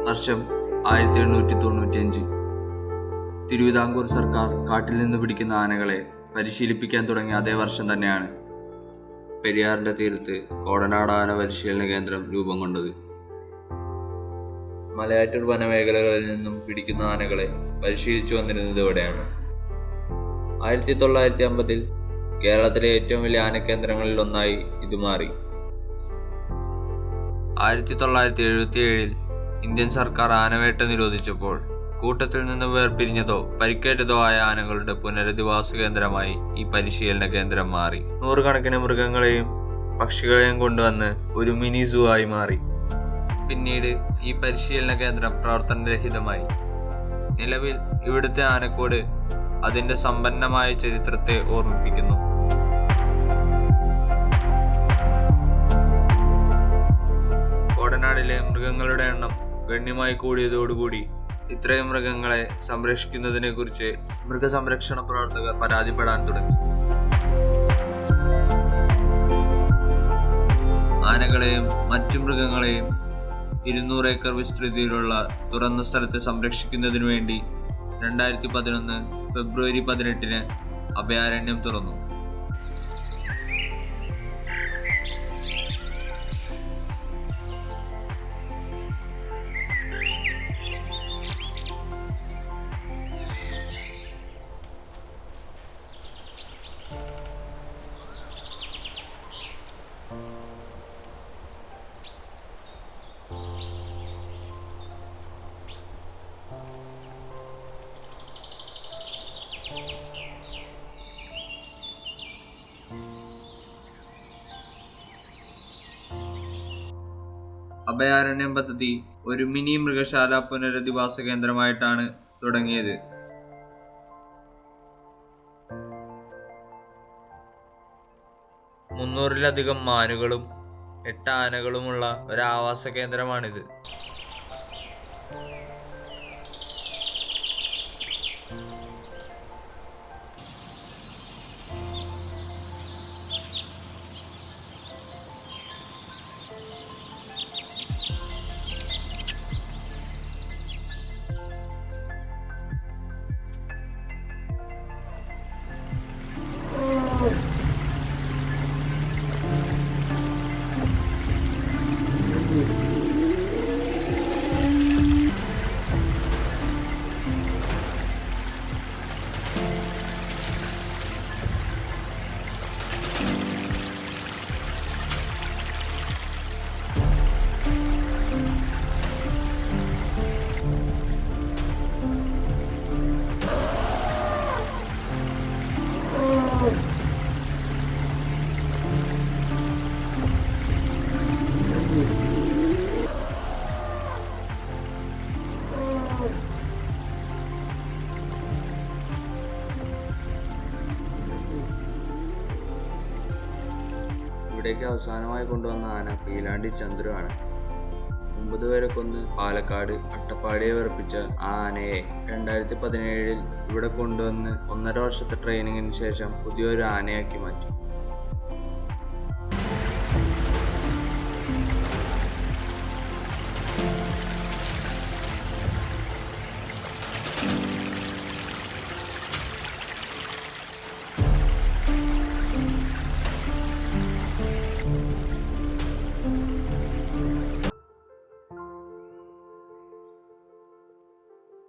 വർഷം 1895. തിരുവിതാംകൂർ സർക്കാർ കാട്ടിൽ നിന്ന് പിടിക്കുന്ന ആനകളെ പരിശീലിപ്പിക്കാൻ തുടങ്ങിയ അതേ വർഷം തന്നെയാണ് പെരിയാറിന്റെ തീരത്ത് കോടനാട് ആന പരിശീലന കേന്ദ്രം രൂപം കൊണ്ടത്. മലയാറ്റൂർ വനമേഖലകളിൽ നിന്നും പിടിക്കുന്ന ആനകളെ പരിശീലിച്ചു വന്നിരുന്നത് ഇവിടെയാണ്. 1950 കേരളത്തിലെ ഏറ്റവും വലിയ ആനക്കേന്ദ്രങ്ങളിൽ ഒന്നായി ഇത് മാറി. 1977 ഇന്ത്യൻ സർക്കാർ ആനവേട്ട നിരോധിച്ചപ്പോൾ കൂട്ടത്തിൽ നിന്ന് വേർപിരിഞ്ഞതോ പരിക്കേറ്റതോ ആയ ആനകളുടെ പുനരധിവാസ കേന്ദ്രമായി ഈ പരിശീലന കേന്ദ്രം മാറി. നൂറുകണക്കിന് മൃഗങ്ങളെയും പക്ഷികളെയും കൊണ്ടുവന്ന് ഒരു മിനി സൂ ആയി മാറി. പിന്നീട് ഈ പരിശീലന കേന്ദ്രം പ്രവർത്തനരഹിതമായി. നിലവിൽ ഇവിടുത്തെ ആനക്കൂട് അതിന്റെ സമ്പന്നമായ ചരിത്രത്തെ ഓർമ്മിപ്പിക്കുന്നു. കോടനാടിലെ മൃഗങ്ങളുടെ എണ്ണം ഗണ്യമായി കൂടിയതോടുകൂടി ഇത്രയും മൃഗങ്ങളെ സംരക്ഷിക്കുന്നതിനെ കുറിച്ച് മൃഗസംരക്ഷണ പ്രവർത്തകർ പരാതിപ്പെടാൻ തുടങ്ങി. ആനകളെയും മറ്റു മൃഗങ്ങളെയും 200 ഏക്കർ വിസ്തൃതിയിലുള്ള തുറന്ന സ്ഥലത്ത് സംരക്ഷിക്കുന്നതിനു വേണ്ടി 2011 ഫെബ്രുവരി 18 അഭയാരണ്യം തുറന്നു. അഭയാരണ്യം പദ്ധതി ഒരു മിനി മൃഗശാല പുനരധിവാസ കേന്ദ്രമായിട്ടാണ് തുടങ്ങിയത്. മുന്നൂറിലധികം മാനുകളും 8 ആനകളുമുള്ള ഒരു ആവാസ കേന്ദ്രമാണിത്. ഇവിടേക്ക് അവസാനമായി കൊണ്ടുവന്ന ആന പീലാണ്ടി ചന്ദ്രു ആണ്. 9 പേരെ കൊന്ന് പാലക്കാട് അട്ടപ്പാടിയെ വിറപ്പിച്ച ആ ആനയെ 2017 ഇവിടെ കൊണ്ടുവന്ന് 1.5 വർഷത്തെ ട്രെയിനിങ്ങിന് ശേഷം പുതിയൊരു ആനയാക്കി മാറ്റി.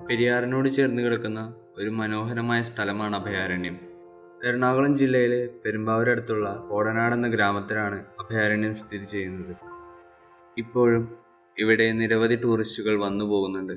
പെരിയാറിനോട് ചേർന്ന് കിടക്കുന്ന ഒരു മനോഹരമായ സ്ഥലമാണ് അഭയാരണ്യം. എറണാകുളം ജില്ലയിലെ പെരുമ്പാവൂരടുത്തുള്ള കോടനാട് എന്ന ഗ്രാമത്തിലാണ് അഭയാരണ്യം സ്ഥിതി ചെയ്യുന്നത്. ഇപ്പോഴും ഇവിടെ നിരവധി ടൂറിസ്റ്റുകൾ വന്നു പോകുന്നുണ്ട്.